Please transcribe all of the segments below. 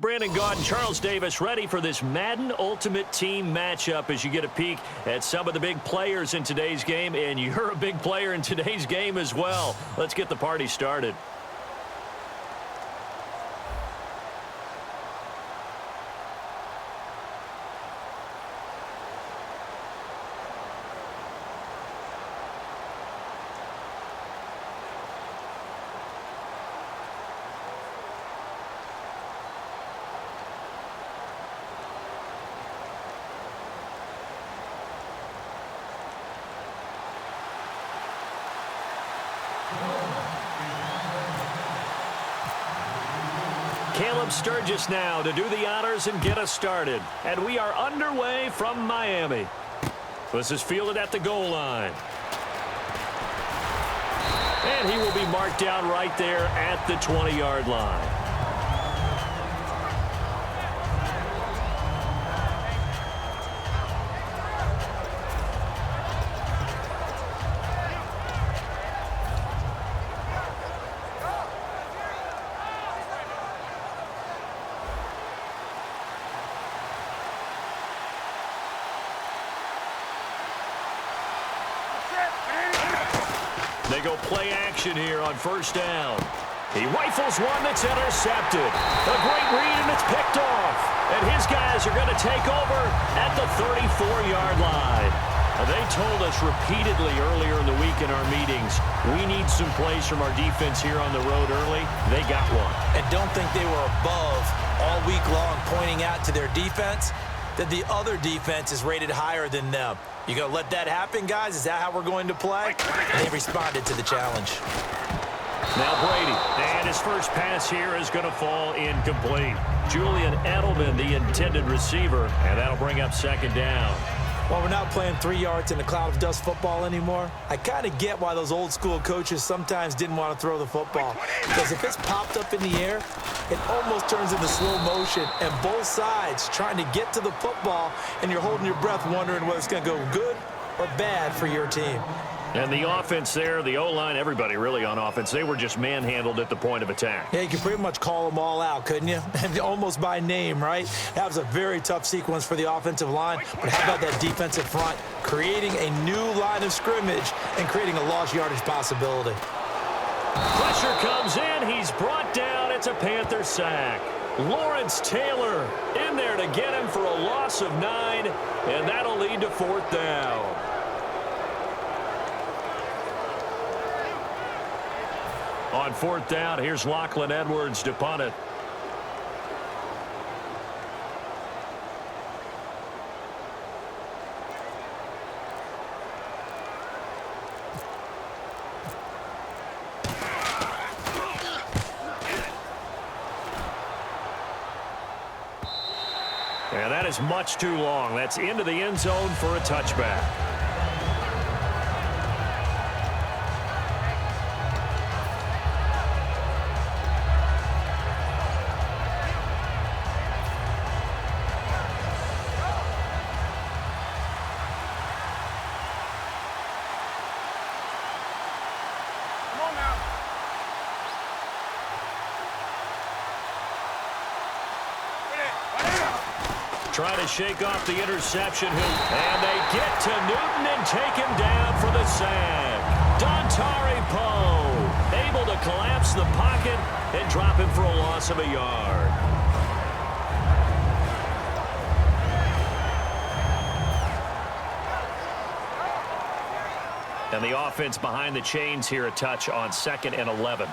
Brandon Gaudin, Charles Davis, ready for this Madden Ultimate Team matchup as you get a peek at some of the big players in today's game, and you're a big player in today's game as well. Let's get the party started. Caleb Sturgis now to do the honors and get us started. And we are underway from Miami. This is fielded at the goal line. And he will be marked down right there at the 20-yard line. They go play action here on first down. He rifles one that's intercepted. A great read, and it's picked off. And his guys are going to take over at the 34-yard line. They told us repeatedly earlier in the week in our meetings, we need some plays from our defense here on the road early. They got one. And don't think they were above all week long pointing out to their defense that the other defense is rated higher than them. You going to let that happen, guys? Is that how we're going to play? And they responded to the challenge. Now Brady, and his first pass here is going to fall incomplete. Julian Edelman, the intended receiver, and that'll bring up second down. Well, we're not playing 3 yards in a cloud of dust football anymore. I kind of get why those old school coaches sometimes didn't want to throw the football. Because if it's popped up in the air, it almost turns into slow motion. And both sides trying to get to the football, and you're holding your breath wondering whether it's going to go good or bad for your team. And the offense there, the O-line, everybody really on offense, they were just manhandled at the point of attack. Yeah, you could pretty much call them all out, couldn't you? And almost by name, right? That was a very tough sequence for the offensive line. But how about that defensive front creating a new line of scrimmage and creating a lost yardage possibility? Pressure comes in. He's brought down. It's a Panther sack. Lawrence Taylor in there to get him for a loss of 9, and that'll lead to fourth down. On fourth down, here's Lachlan Edwards to punt it. And that is much too long. That's into the end zone for a touchback. Trying to shake off the interception. And they get to Newton and take him down for the sack. Dontari Poe able to collapse the pocket and drop him for a loss of a yard. And the offense behind the chains here a touch on 2nd and 11.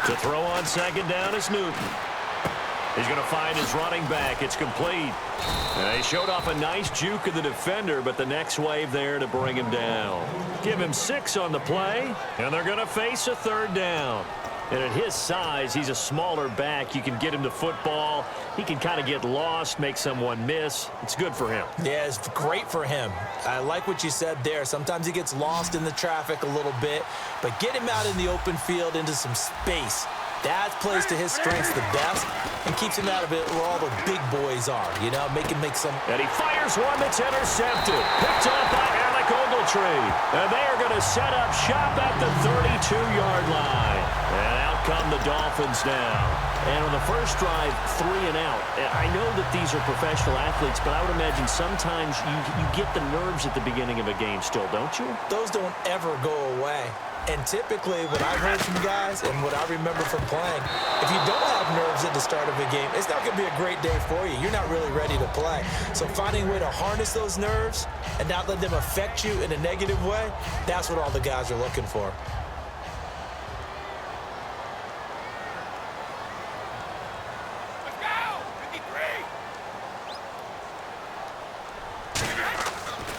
To throw on second down is Newton. He's going to find his running back. It's complete. And they showed off a nice juke of the defender, but the next wave there to bring him down. Give him 6 on the play, and they're going to face a third down. And at his size, he's a smaller back. You can get him to football. He can kind of get lost, make someone miss. It's good for him. Yeah, it's great for him. I like what you said there. Sometimes he gets lost in the traffic a little bit, but get him out in the open field into some space. That plays to his strengths the best and keeps him out of it where all the big boys are, you know, make some. And he fires one that's intercepted. Picked up by Alec Ogletree. And they are going to set up shop at the 32-yard line. the Dolphins now. And on the first drive, 3 and out. I know that these are professional athletes, but I would imagine sometimes you get the nerves at the beginning of a game still, don't you? Those don't ever go away. And typically, what I've heard from guys and what I remember from playing, if you don't have nerves at the start of a game, it's not going to be a great day for you. You're not really ready to play. So finding a way to harness those nerves and not let them affect you in a negative way, that's what all the guys are looking for.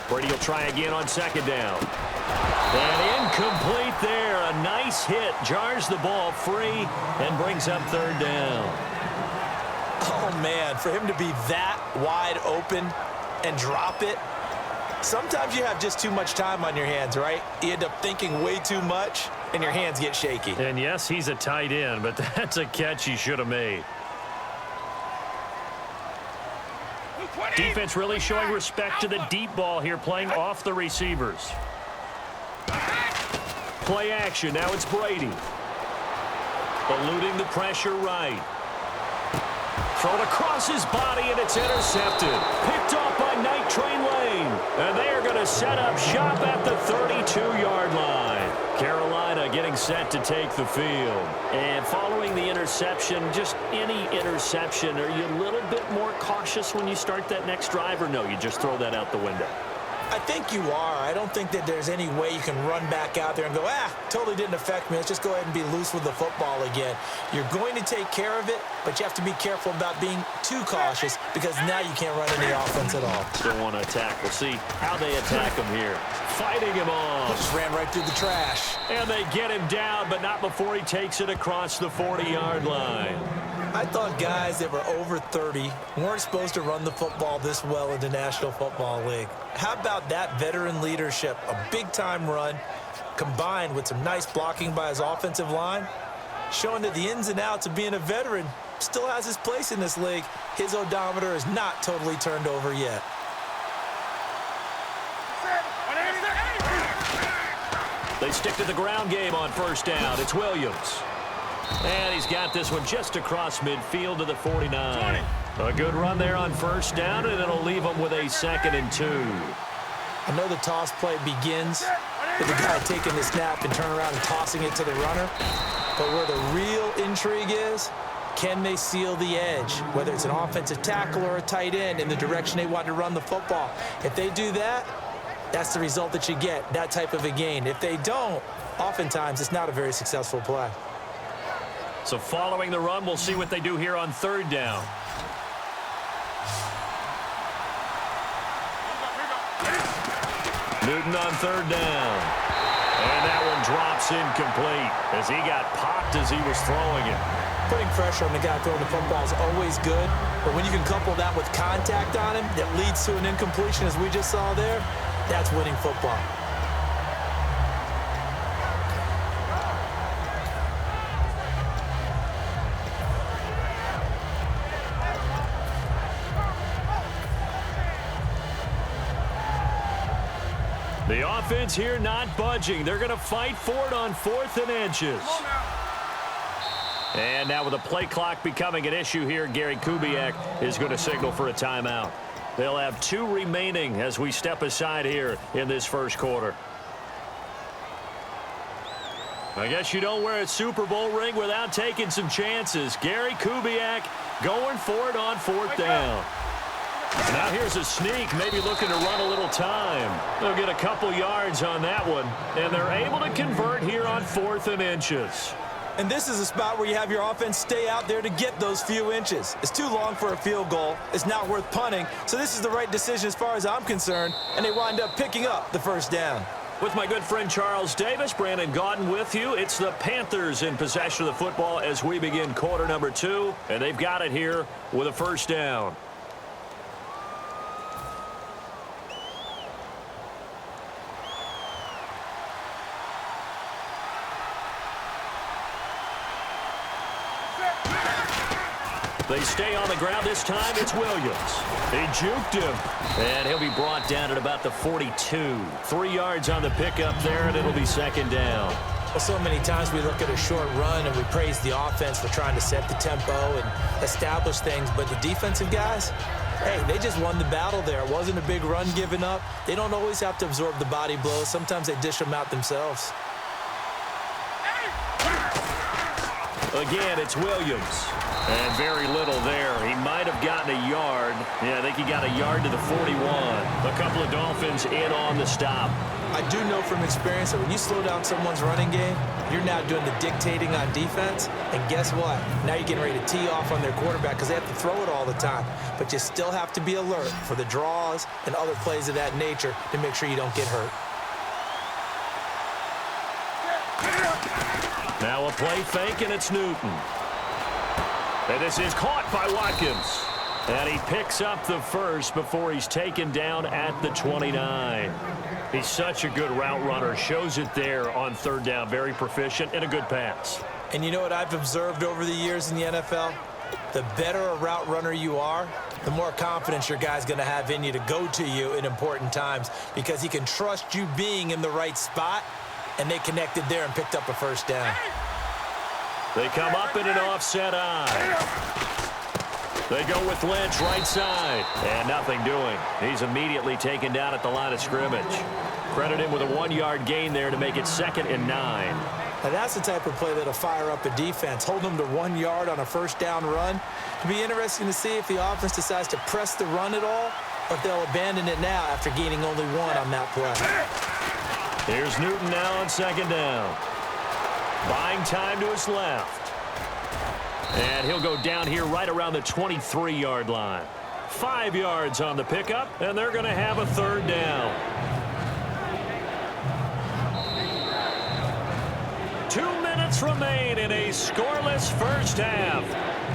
Brady will try again on second down. And incomplete there. A nice hit. Jars the ball free and brings up third down. Oh, man, for him to be that wide open and drop it, sometimes you have just too much time on your hands, right? You end up thinking way too much, and your hands get shaky. And, yes, he's a tight end, but that's a catch he should have made. Defense really showing respect to the deep ball here, playing off the receivers. Play action. Now it's Brady. Eluding the pressure right. Thrown across his body, and it's intercepted. Picked off by Night Train Lane. And they are going to set up shop at the 32-yard line. Carolina getting set to take the field. And following the interception, just any interception, are you a little bit more cautious when you start that next drive, or no, you just throw that out the window? I think you are. I don't think that there's any way you can run back out there and go, totally didn't affect me. Let's just go ahead and be loose with the football again. You're going to take care of it, but you have to be careful about being too cautious because now you can't run any offense at all. Still want to attack. We'll see how they attack him here. Fighting him off. Just ran right through the trash. And they get him down, but not before he takes it across the 40-yard line. I thought guys that were over 30 weren't supposed to run the football this well in the National Football League. How about that veteran leadership? A big-time run combined with some nice blocking by his offensive line, showing that the ins and outs of being a veteran still has his place in this league. His odometer is not totally turned over yet. They stick to the ground game on first down. It's Williams. And he's got this one just across midfield to the 49. A good run there on first down, and it'll leave him with a 2nd and 2. I know the toss play begins with the guy taking the snap and turning around and tossing it to the runner. But where the real intrigue is, can they seal the edge, whether it's an offensive tackle or a tight end, in the direction they want to run the football? If they do that, that's the result that you get, that type of a gain. If they don't, oftentimes it's not a very successful play. So following the run, we'll see what they do here on third down. Newton on third down. And that one drops incomplete as he got popped as he was throwing it. Putting pressure on the guy throwing the football is always good, but when you can couple that with contact on him that leads to an incompletion, as we just saw there, that's winning football. The offense here not budging. They're going to fight for it on 4th and inches. And now with the play clock becoming an issue here, Gary Kubiak is going to signal for a timeout. They'll have 2 remaining as we step aside here in this first quarter. I guess you don't wear a Super Bowl ring without taking some chances. Gary Kubiak going for it on 4th down. Now here's a sneak, maybe looking to run a little time. They'll get a couple yards on that one, and they're able to convert here on 4th and inches. And this is a spot where you have your offense stay out there to get those few inches. It's too long for a field goal. It's not worth punting. So this is the right decision as far as I'm concerned, and they wind up picking up the first down. With my good friend Charles Davis, Brandon Gaudin with you. It's the Panthers in possession of the football as we begin quarter number 2, and they've got it here with a first down. They stay on the ground this time. It's Williams. He juked him. And he'll be brought down at about the 42. 3 yards on the pickup there, and it'll be 2nd down. Well, so many times we look at a short run and we praise the offense for trying to set the tempo and establish things, but the defensive guys, hey, they just won the battle there. It wasn't a big run given up. They don't always have to absorb the body blows. Sometimes they dish them out themselves. Again, it's Williams. And very little there. He might have gotten a yard. Yeah, I think he got a yard to the 41. A couple of Dolphins in on the stop. I do know from experience that when you slow down someone's running game, you're now doing the dictating on defense. And guess what? Now you're getting ready to tee off on their quarterback because they have to throw it all the time. But you still have to be alert for the draws and other plays of that nature to make sure you don't get hurt. Now a play fake, and it's Newton. And this is caught by Watkins. And he picks up the first before he's taken down at the 29. He's such a good route runner. Shows it there on third down. Very proficient and a good pass. And you know what I've observed over the years in the NFL? The better a route runner you are, the more confidence your guy's going to have in you to go to you in important times because he can trust you being in the right spot, and they connected there and picked up a first down. They come up in an offset eye. They go with Lynch right side. And nothing doing. He's immediately taken down at the line of scrimmage. Credit him with a 1-yard gain there to make it 2nd and 9. Now that's the type of play that'll fire up a defense. Hold them to 1 yard on a first down run. It'll be interesting to see if the offense decides to press the run at all or if they'll abandon it now after gaining only 1 on that play. Here's Newton now on 2nd down. Buying time to his left. And he'll go down here right around the 23-yard line. 5 yards on the pickup, and they're going to have a 3rd down. 2 minutes remain in a scoreless first half.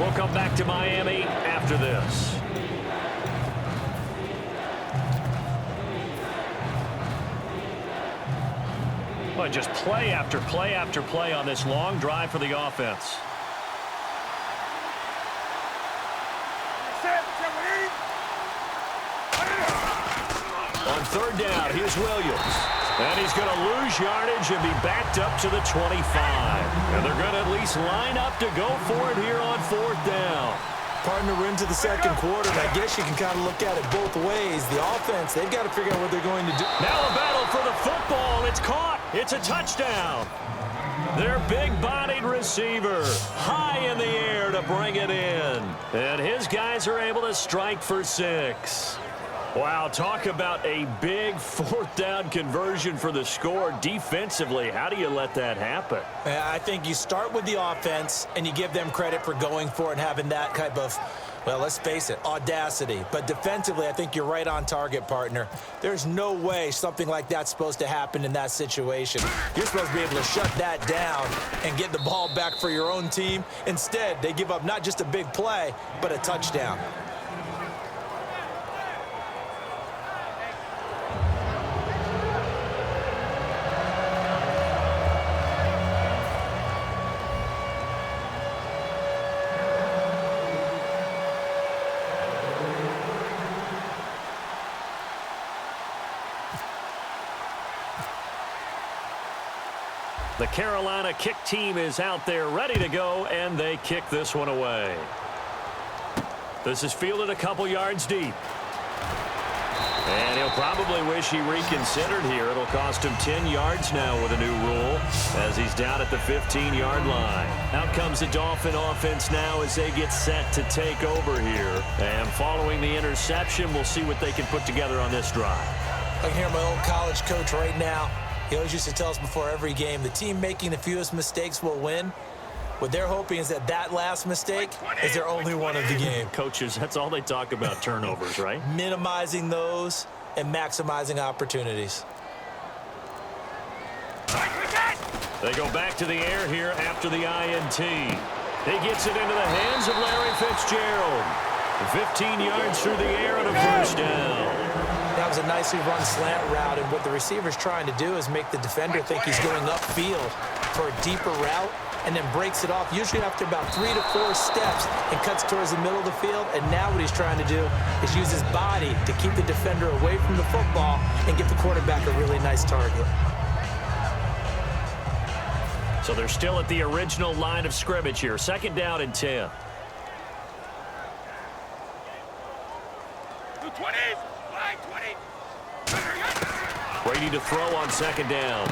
We'll come back to Miami after this. Well, just play after play after play on this long drive for the offense. On 3rd down, here's Williams. And he's going to lose yardage and be backed up to the 25. And they're going to at least line up to go for it here on 4th down. Partner, we're into the 2nd quarter, and I guess you can kind of look at it both ways. The offense, they've got to figure out what they're going to do. Now a battle for the football. It's caught. It's a touchdown. Their big-bodied receiver high in the air to bring it in. And his guys are able to strike for 6. Wow, talk about a big 4th down conversion for the score. Defensively, how do you let that happen? I think you start with the offense, and you give them credit for going for it and having that type of, well, let's face it, audacity. But defensively, I think you're right on target, partner. There's no way something like that's supposed to happen in that situation. You're supposed to be able to shut that down and get the ball back for your own team. Instead, they give up not just a big play, but a touchdown. The Carolina kick team is out there ready to go, and they kick this one away. This is fielded a couple yards deep. And he'll probably wish he reconsidered here. It'll cost him 10 yards now with a new rule as he's down at the 15-yard line. Out comes the Dolphin offense now as they get set to take over here. And following the interception, we'll see what they can put together on this drive. I can hear my old college coach right now. He always used to tell us before every game, the team making the fewest mistakes will win. What they're hoping is that that last mistake is their only one of the game. Coaches, that's all they talk about, turnovers, right? Minimizing those and maximizing opportunities. They go back to the air here after the INT. He gets it into the hands of Larry Fitzgerald. 15 yards through the air and a first down. That was a nicely run slant route, and what the receiver's trying to do is make the defender think he's going upfield for a deeper route and then breaks it off, usually after about 3 to 4 steps, and cuts towards the middle of the field. And now what he's trying to do is use his body to keep the defender away from the football and give the quarterback a really nice target. So they're still at the original line of scrimmage here. 2nd down and 10. Brady to throw on 2nd down.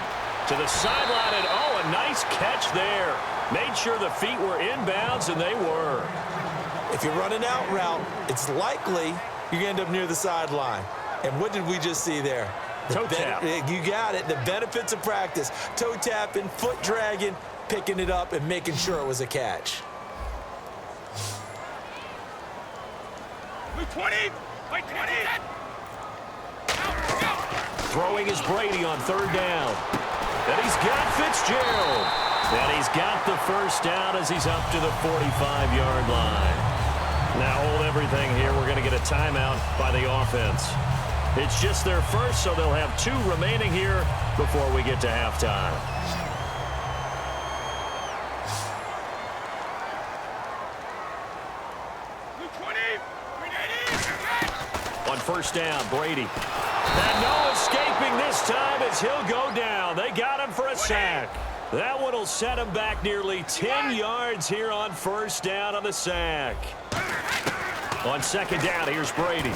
To the sideline, and oh, a nice catch there. Made sure the feet were inbounds, and they were. If you're running out route, it's likely you're going to end up near the sideline. And what did we just see there? Toe tap. You got it. The benefits of practice. Toe tapping, foot dragging, picking it up, and making sure it was a catch. 20. Throwing is Brady on 3rd down. And he's got Fitzgerald. And he's got the 1st down as he's up to the 45-yard line. Now hold everything here. We're going to get a timeout by the offense. It's just their first, so they'll have 2 remaining here before we get to halftime. On 1st down, Brady. And no escaping this time as he'll go down. They got him for a sack. That one will set him back nearly 10 yards here on 1st down on the sack. On 2nd down, here's Brady.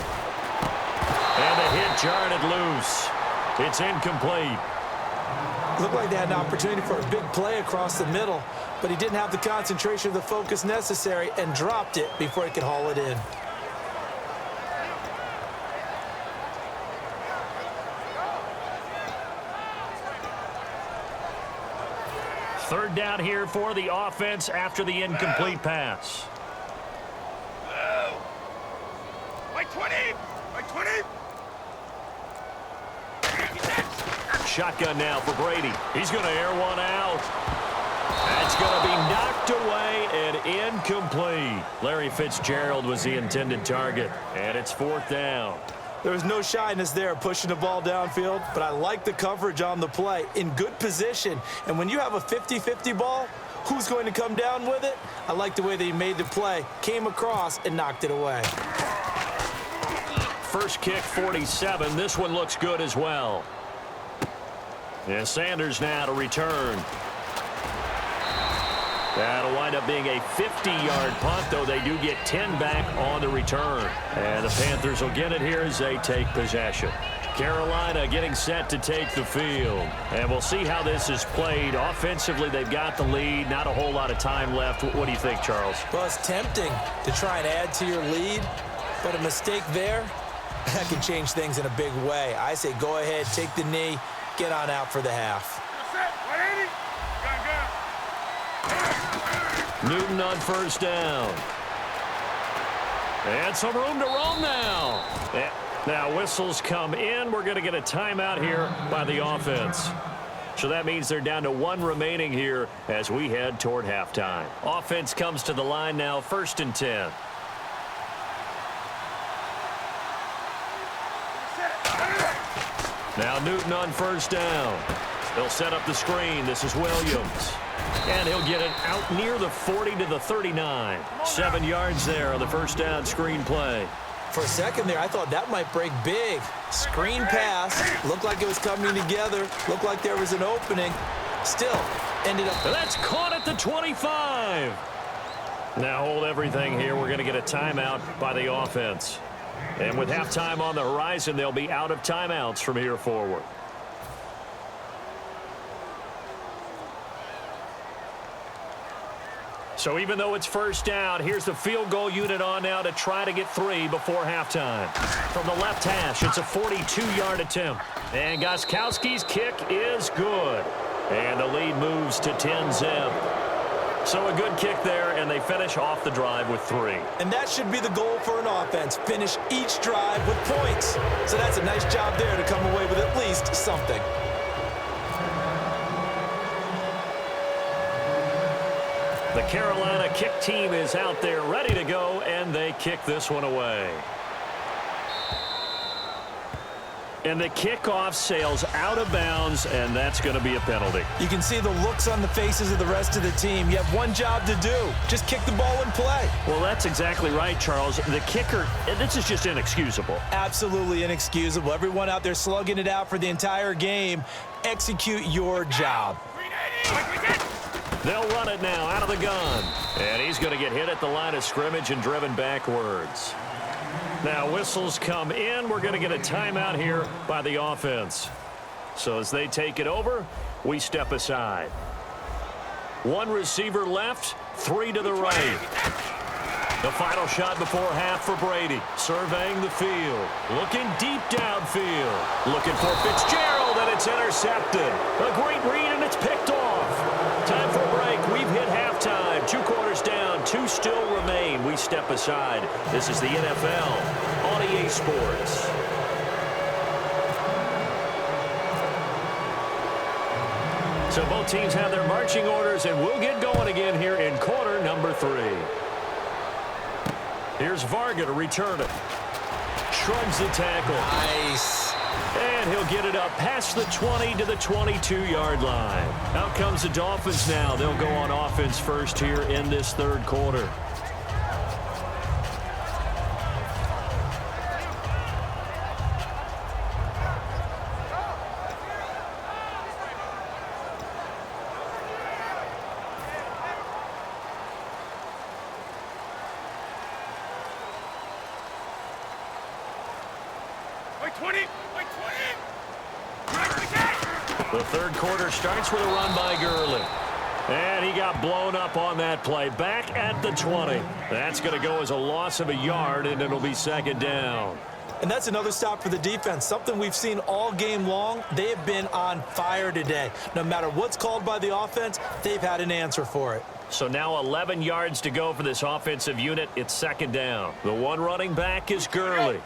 And the hit jarred it loose. It's incomplete. Looked like they had an opportunity for a big play across the middle, but he didn't have the concentration or the focus necessary and dropped it before he could haul it in. Third down here for the offense after the incomplete pass. Like 20. Shotgun now for Brady. He's going to air one out. That's going to be knocked away and incomplete. Larry Fitzgerald was the intended target, and it's 4th down. There was no shyness there pushing the ball downfield, but I like the coverage on the play. In good position. And when you have a 50-50 ball, who's going to come down with it? I like the way that he made the play, came across, and knocked it away. First kick, 47. This one looks good as well. And Sanders now to return. That'll wind up being a 50-yard punt, though they do get 10 back on the return. And the Panthers will get it here as they take possession. Carolina getting set to take the field. And we'll see how this is played. Offensively, they've got the lead. Not a whole lot of time left. What do you think, Charles? Well, it's tempting to try and add to your lead, but a mistake there, that can change things in a big way. I say go ahead, take the knee, get on out for the half. Newton on 1st down. And some room to roam now. Now whistles come in. We're going to get a timeout here by the offense. So that means they're down to 1 remaining here as we head toward halftime. Offense comes to the line now, 1st and 10. Now Newton on 1st down. They'll set up the screen. This is Williams. And he'll get it out near the 40 to the 39. 7 yards there on the 1st down screen play. For a second there, I thought that might break big. Screen pass. Looked like it was coming together. Looked like there was an opening. Still, ended up... That's caught at the 25. Now hold everything here. We're going to get a timeout by the offense. And with halftime on the horizon, they'll be out of timeouts from here forward. So even though it's 1st down, here's the field goal unit on now to try to get 3 before halftime. From the left hash, it's a 42-yard attempt. And Gostkowski's kick is good. And the lead moves to 10-zip. So a good kick there, and they finish off the drive with 3. And that should be the goal for an offense. Finish each drive with points. So that's a nice job there to come away with at least something. The Carolina kick team is out there ready to go, and they kick this one away. And the kickoff sails out of bounds, and that's going to be a penalty. You can see the looks on the faces of the rest of the team. You have one job to do. Just kick the ball and play. Well, that's exactly right, Charles. The kicker, this is just inexcusable. Absolutely inexcusable. Everyone out there slugging it out for the entire game. Execute your job. They'll run it now out of the gun. And he's going to get hit at the line of scrimmage and driven backwards. Now whistles come in. We're going to get a timeout here by the offense. So as they take it over, we step aside. One receiver left, three to the right. The final shot before half for Brady. Surveying the field. Looking deep downfield. Looking for Fitzgerald, and it's intercepted. A great read, and it's picked off. Time for a break. We've hit halftime. 2 quarters down. 2 still remain. We step aside. This is the NFL on EA Sports. So both teams have their marching orders, and we'll get going again here in quarter number 3. Here's Varga to return it. Shrugs the tackle. Nice. And he'll get it up past the 20 to the 22-yard line. Out comes the Dolphins now. They'll go on offense first here in this third quarter. The third quarter starts with a run by Gurley. And he got blown up on that play. Back at the 20. That's going to go as a loss of a yard, and it'll be second down. And that's another stop for the defense, something we've seen all game long. They have been on fire today. No matter what's called by the offense, they've had an answer for it. So now 11 yards to go for this offensive unit. It's second down. The one running back is Gurley.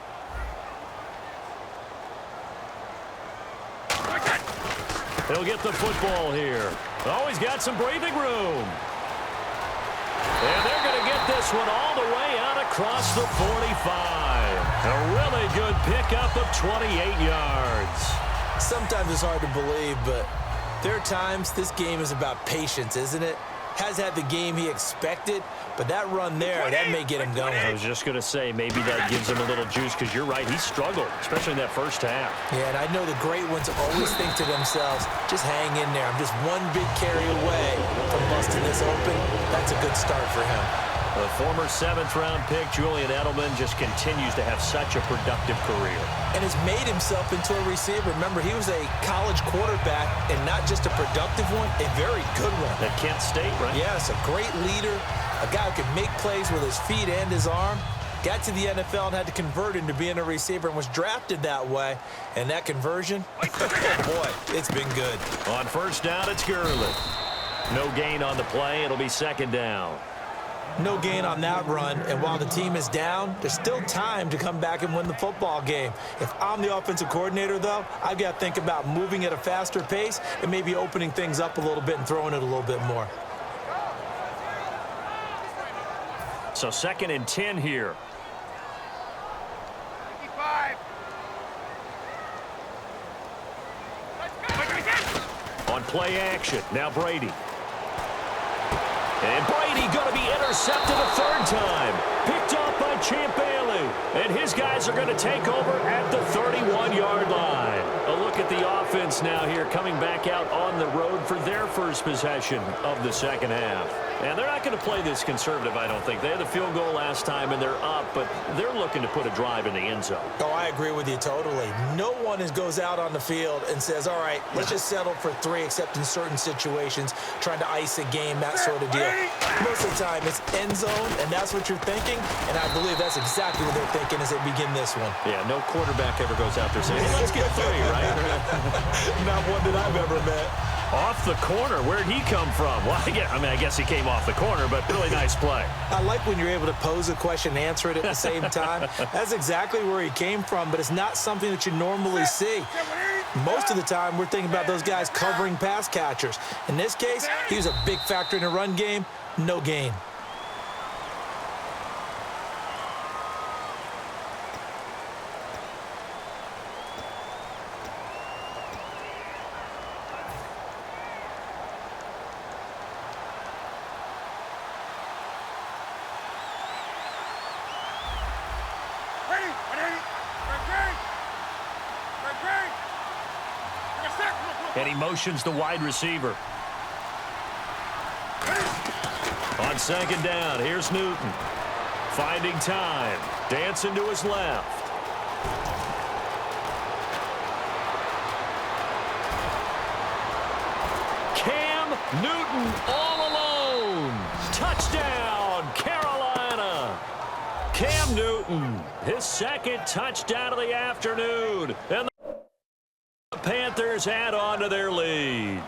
He'll get the football here. Oh, he's got some breathing room. And they're going to get this one all the way out across the 45. A really good pickup of 28 yards. Sometimes it's hard to believe, but there are times this game is about patience, isn't it? Has had the game he expected, but that run there, that may get him going. I was just going to say, maybe that gives him a little juice, because you're right, he struggled, especially in that first half. Yeah, and I know the great ones always think to themselves, just hang in there. I'm just one big carry away from busting this open. That's a good start for him. The former 7th-round pick, Julian Edelman, just continues to have such a productive career. And has made himself into a receiver. Remember, he was a college quarterback, and not just a productive one, a very good one. At Kent State, right? Yes, a great leader, a guy who can make plays with his feet and his arm. Got to the NFL and had to convert into being a receiver and was drafted that way. And that conversion, oh boy, it's been good. On first down, it's Gurley. No gain on the play. It'll be second down. No gain on that run, and while the team is down, there's still time to come back and win the football game. If I'm the offensive coordinator, though, I've got to think about moving at a faster pace and maybe opening things up a little bit and throwing it a little bit more. So 2nd and 10 here. 55. On play action, now Brady. And Brady going to be intercepted a third time. Picked off by Champ Bailey. And his guys are going to take over at the 31-yard line. A look at the offense now here, coming back out on the road for their first possession of the second half. And they're not going to play this conservative, I don't think. They had the field goal last time, and they're up, but they're looking to put a drive in the end zone. Oh, I agree with you totally. No one goes out on the field and says, all right, let's just settle for 3, except in certain situations, trying to ice a game, that sort of deal. Most of the time, it's end zone, and that's what you're thinking, and I believe that's exactly what they're thinking as they begin this one. Yeah, no quarterback ever goes out there saying, hey, let's get 3, right? Not one that I've ever met. Off the corner. Where'd he come from? Well, I guess he came off the corner, but really nice play. I like when you're able to pose a question and answer it at the same time. That's exactly where he came from, but it's not something that you normally see. Most of the time, we're thinking about those guys covering pass catchers. In this case, he was a big factor in the run game. No gain. And he motions the wide receiver. On second down, here's Newton. Finding time. Dancing to his left. Cam Newton all alone. Touchdown, Carolina. Cam Newton, his second touchdown of the afternoon. And the Panthers add on to their lead.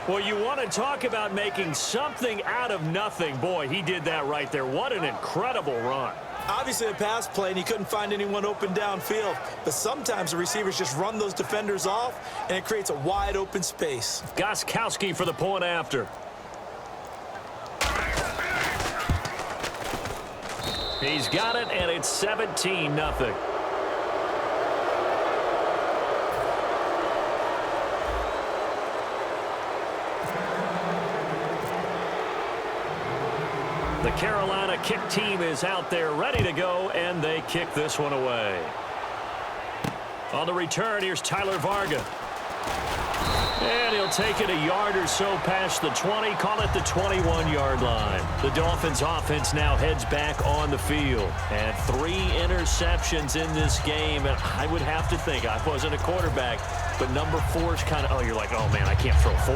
Well, you want to talk about making something out of nothing. Boy, he did that right there. What an incredible run. Obviously a pass play, and he couldn't find anyone open downfield. But sometimes the receivers just run those defenders off, and it creates a wide open space. Gostkowski for the point after. He's got it, and it's 17-0. The Carolina kick team is out there ready to go, and they kick this one away. On the return, here's Tyler Varga. And he'll take it a yard or so past the 20, call it the 21-yard line. The Dolphins offense now heads back on the field. And 3 interceptions in this game, and I would have to think, I wasn't a quarterback, but number 4 is kind of, oh, you're like, oh, man, I can't throw 4.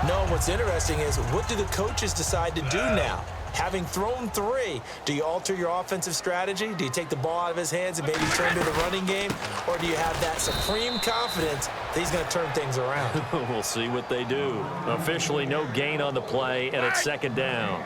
No, what's interesting is, what do the coaches decide to do now? Having thrown 3, do you alter your offensive strategy? Do you take the ball out of his hands and maybe turn to the running game? Or do you have that supreme confidence that he's going to turn things around? We'll see what they do. Officially no gain on the play, and it's second down.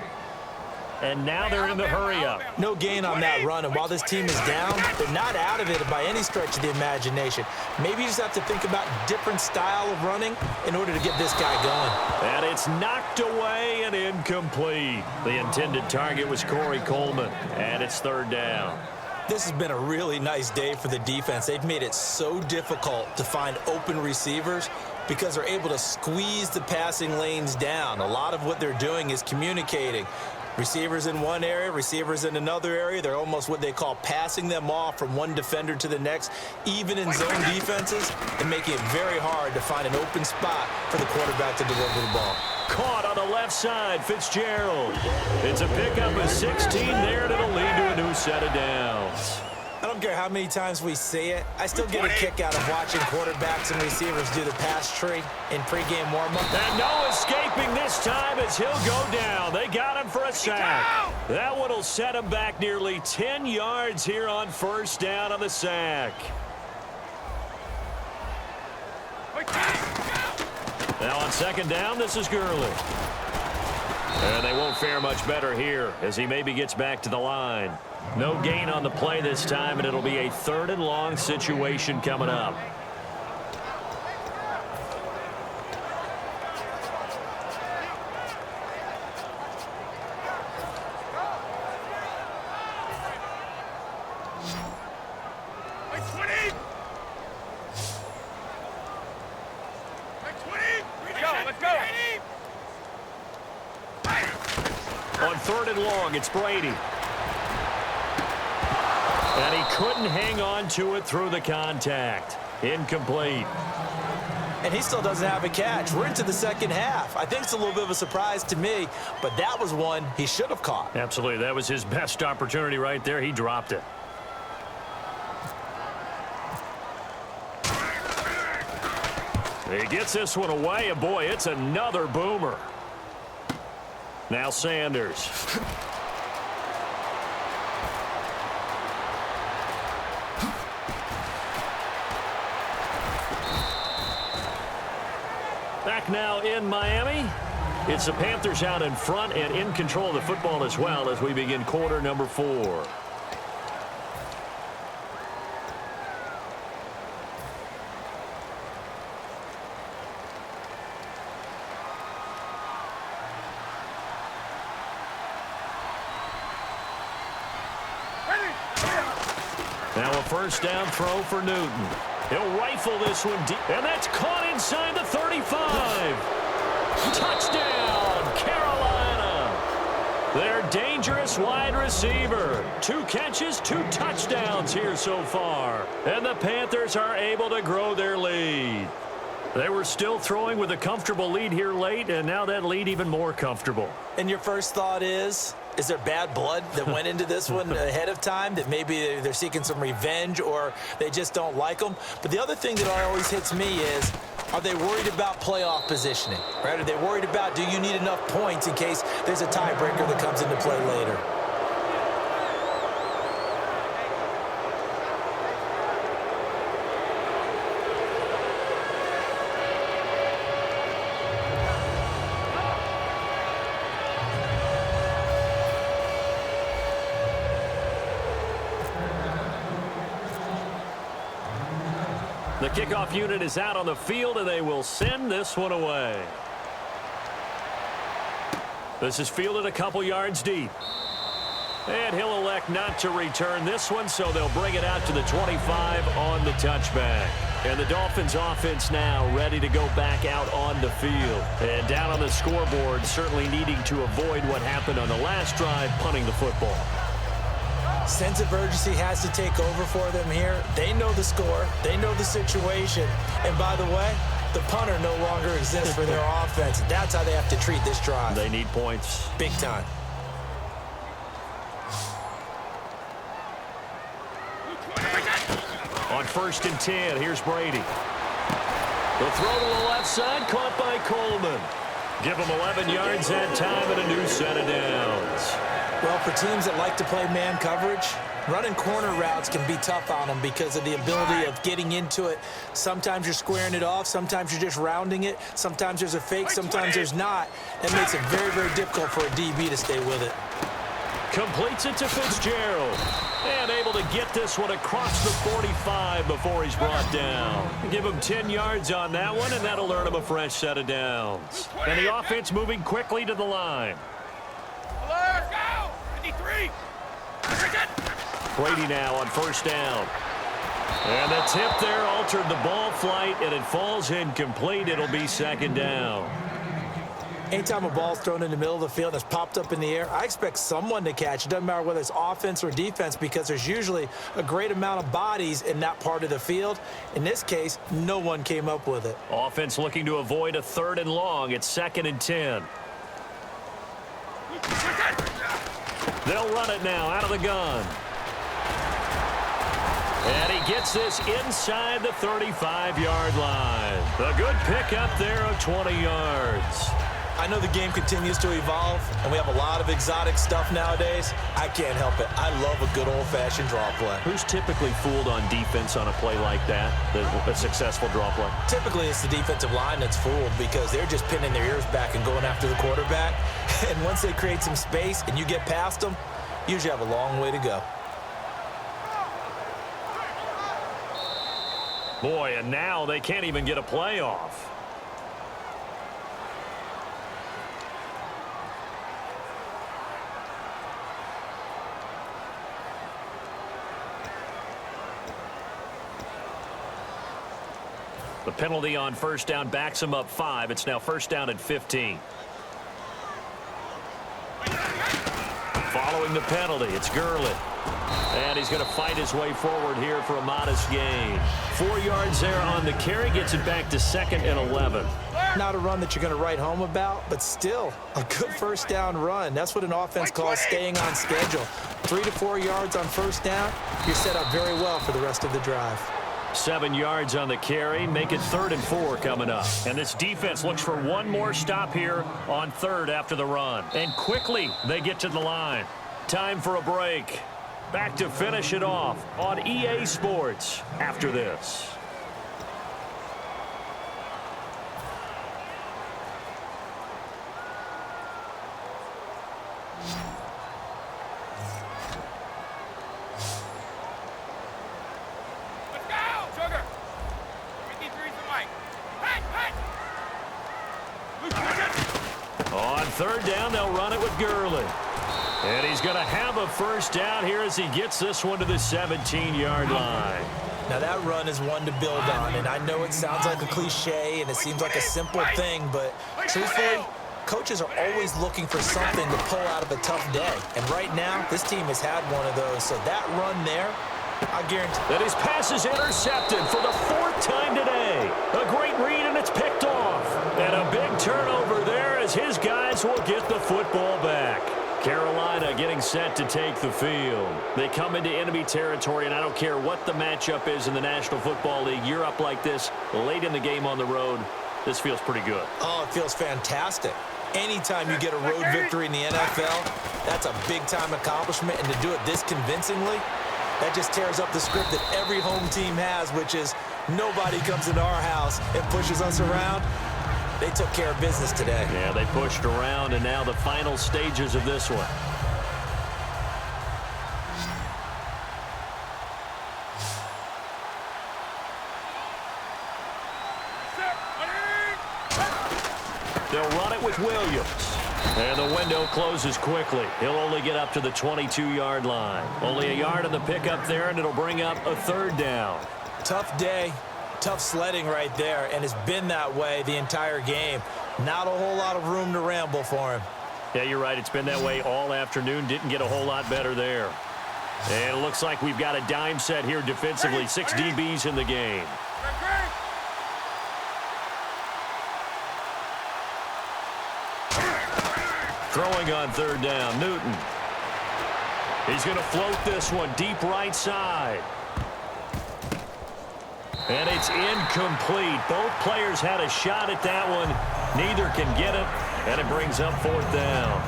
And now they're in the hurry-up. No gain on that run, and while this team is down, they're not out of it by any stretch of the imagination. Maybe you just have to think about different style of running in order to get this guy going. And it's knocked away and incomplete. The intended target was Corey Coleman, and it's third down. This has been a really nice day for the defense. They've made it so difficult to find open receivers because they're able to squeeze the passing lanes down. A lot of what they're doing is communicating. Receivers in one area, receivers in another area. They're almost what they call passing them off from one defender to the next, even in zone defenses, and making it very hard to find an open spot for the quarterback to deliver the ball. Caught on the left side, Fitzgerald. It's a pickup of 16 there, and it'll lead to a new set of downs. I don't care how many times we say it, I still get a kick out of watching quarterbacks and receivers do the pass tree in pregame warm-up. And no escaping this time as he'll go down. They got him for a sack. That one will set him back nearly 10 yards here on first down on the sack. Now on second down, this is Gurley. And they won't fare much better here as he maybe gets back to the line. No gain on the play this time, and it'll be a 3rd and long situation coming up. On 3rd and long, it's Brady. And he couldn't hang on to it through the contact. Incomplete. And he still doesn't have a catch. We're into the second half. I think it's a little bit of a surprise to me, but that was one he should have caught. Absolutely. That was his best opportunity right there. He dropped it. He gets this one away, and boy, it's another boomer. Now Sanders. Back now in Miami. It's the Panthers out in front and in control of the football as well as we begin quarter number 4. Now a first down throw for Newton. He'll rifle this one deep, and that's caught inside the 35. Touchdown, Carolina. Their dangerous wide receiver. 2 catches, 2 touchdowns here so far. And the Panthers are able to grow their lead. They were still throwing with a comfortable lead here late, and now that lead even more comfortable. And your first thought is there bad blood that went into this one ahead of time, that maybe they're seeking some revenge or they just don't like them? But the other thing that always hits me is, are they worried about playoff positioning? Right? Are they worried about, do you need enough points in case there's a tiebreaker that comes into play later? The kickoff unit is out on the field, and they will send this one away. This is fielded a couple yards deep. And he'll elect not to return this one, so they'll bring it out to the 25 on the touchback. And the Dolphins offense now ready to go back out on the field. And down on the scoreboard, certainly needing to avoid what happened on the last drive, punting the football. Sense of urgency has to take over for them here. They know the score. They know the situation. And by the way, the punter no longer exists for their offense. That's how they have to treat this drive. They need points. Big time. On 1st and 10, here's Brady. The throw to the left side, caught by Coleman. Give him 11 yards that time and a new set of downs. Well, for teams that like to play man coverage, running corner routes can be tough on them because of the ability of getting into it. Sometimes you're squaring it off. Sometimes you're just rounding it. Sometimes there's a fake. Sometimes there's not. That makes it very, very difficult for a DB to stay with it. Completes it to Fitzgerald. And able to get this one across the 45 before he's brought down. Give him 10 yards on that one, and that'll earn him a fresh set of downs. And the offense moving quickly to the line. Let's go! 53! Brady now on 1st down. And the tip there altered the ball flight, and it falls incomplete. It'll be 2nd down. Anytime a ball's thrown in the middle of the field and it's popped up in the air, I expect someone to catch. It doesn't matter whether it's offense or defense because there's usually a great amount of bodies in that part of the field. In this case, no one came up with it. Offense looking to avoid a 3rd and long. It's 2nd and 10. They'll run it now out of the gun. And he gets this inside the 35-yard line. A good pickup there of 20 yards. I know the game continues to evolve, and we have a lot of exotic stuff nowadays. I can't help it. I love a good old-fashioned draw play. Who's typically fooled on defense on a play like that, a successful draw play? Typically, it's the defensive line that's fooled because they're just pinning their ears back and going after the quarterback. And once they create some space and you get past them, you usually have a long way to go. Boy, and now they can't even get a play off. The penalty on 1st down backs him up 5. It's now 1st down and 15. Following the penalty, it's Gurley. And he's going to fight his way forward here for a modest gain. 4 yards there on the carry, gets it back to 2nd and 11. Not a run that you're going to write home about, but still a good 1st down run. That's what an offense calls staying on schedule. 3 to 4 yards on 1st down, you're set up very well for the rest of the drive. 7 yards on the carry, make it 3rd and 4 coming up. And this defense looks for one more stop here on 3rd after the run. And quickly they get to the line. Time for a break. Back to finish it off on EA Sports after this. On 3rd down, they'll run it with Gurley. And he's going to have a 1st down here as he gets this one to the 17-yard line. Now, that run is one to build on, and I know it sounds like a cliche and it seems like a simple thing, but truthfully, coaches are always looking for something to pull out of a tough day. And right now, this team has had one of those. So that run there, I guarantee that his pass is intercepted for the 4th time today. A great read and a it's picked off. And a big turnover there as his guys will get the football back. Carolina getting set to take the field. They come into enemy territory, and I don't care what the matchup is in the National Football League. You're up like this late in the game on the road. This feels pretty good. Oh, it feels fantastic. Anytime you get a road victory in the NFL, that's a big-time accomplishment, and to do it this convincingly, that just tears up the script that every home team has, which is nobody comes into our house and pushes us around. They took care of business today. Yeah, they pushed around, and now the final stages of this one. They'll run it with Williams. And the window closes quickly. He'll only get up to the 22-yard line. Only a yard on the pickup there, and it'll bring up a third down. Tough day, tough sledding right there, and it's been that way the entire game. Not a whole lot of room to ramble for him. Yeah, you're right. It's been that way all afternoon. Didn't get a whole lot better there. And it looks like we've got a dime set here defensively. 6 DBs in the game. Throwing on third down, Newton. He's going to float this one deep right side. And it's incomplete. Both players had a shot at that one. Neither can get it, and it brings up fourth down.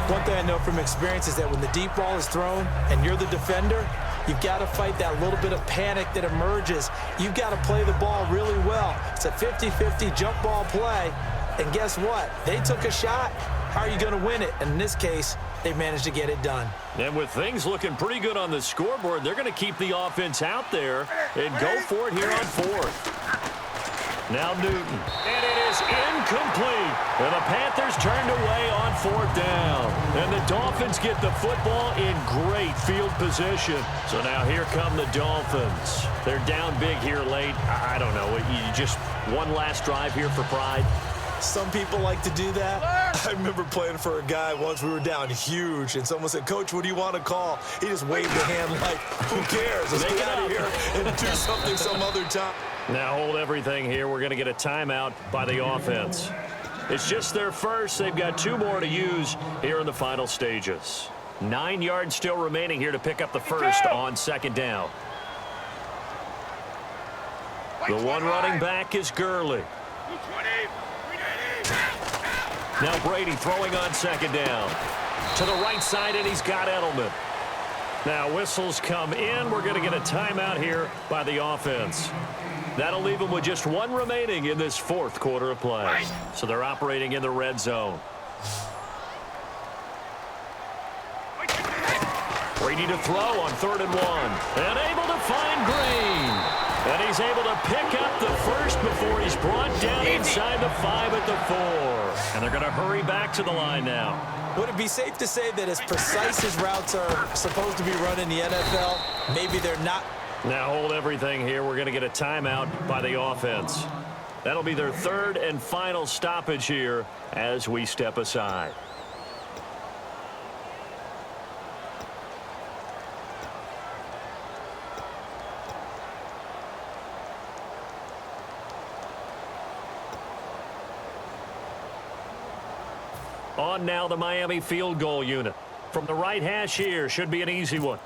One thing I know from experience is that when the deep ball is thrown and you're the defender, you've got to fight that little bit of panic that emerges. You've got to play the ball really well. It's a 50-50 jump ball play. And guess what? They took a shot. How are you going to win it? And in this case, they managed to get it done. And with things looking pretty good on the scoreboard, they're going to keep the offense out there and go for it here on fourth. Now Newton. And it is incomplete. And the Panthers turned away on fourth down. And the Dolphins get the football in great field position. So now here come the Dolphins. They're down big here late. I don't know. You just one last drive here for pride. Some people like to do that. I remember playing for a guy once. We were down huge, and someone said, "Coach, what do you want to call?" He just waved the hand like, who cares? Let's get out of here and do something some other time. Now hold everything here. We're going to get a timeout by the offense. It's just their first. They've got 2 more to use here in the final stages. 9 yards still remaining here to pick up the first on second down. The one running back is Gurley. Now Brady throwing on second down. To the right side, and he's got Edelman. Now whistles come in. We're going to get a timeout here by the offense. That'll leave them with just 1 remaining in this fourth quarter of play. So they're operating in the red zone. Brady to throw on 3rd and 1. And able to find Green. And he's able to pick up the first before he's brought down inside the 5 at the 4. And they're going to hurry back to the line now. Would it be safe to say that as precise as routes are supposed to be run in the NFL, maybe they're not? Now hold everything here. We're going to get a timeout by the offense. That'll be their 3rd and final stoppage here as we step aside. On now the Miami field goal unit. From the right hash here, should be an easy one.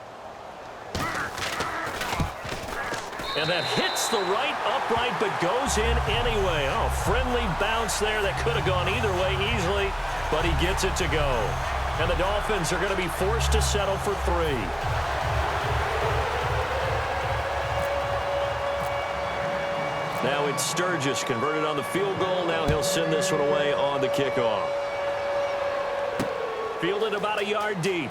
And that hits the right upright but goes in anyway. Oh, friendly bounce there that could have gone either way easily, but he gets it to go. And the Dolphins are going to be forced to settle for 3. Now it's Sturgis converted on the field goal. Now he'll send this one away on the kickoff. Fielded about a yard deep.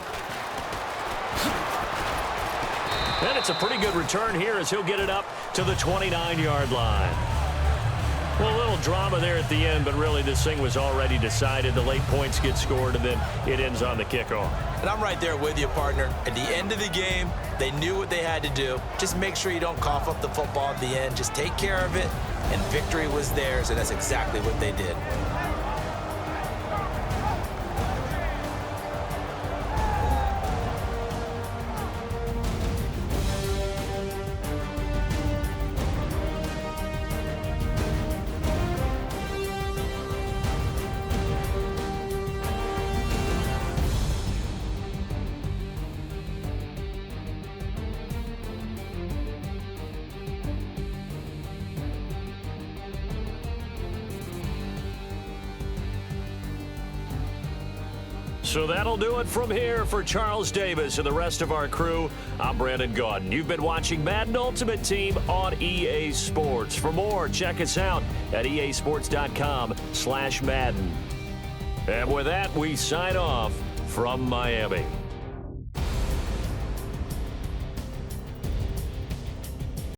And it's a pretty good return here as he'll get it up to the 29-yard line. Well, a little drama there at the end, but really this thing was already decided. The late points get scored, and then it ends on the kickoff. And I'm right there with you, partner. At the end of the game, they knew what they had to do. Just make sure you don't cough up the football at the end. Just take care of it, and victory was theirs, and that's exactly what they did. So that'll do it from here for Charles Davis and the rest of our crew. I'm Brandon Gaudin. You've been watching Madden Ultimate Team on EA Sports. For more, check us out at easports.com/Madden. And with that, we sign off from Miami.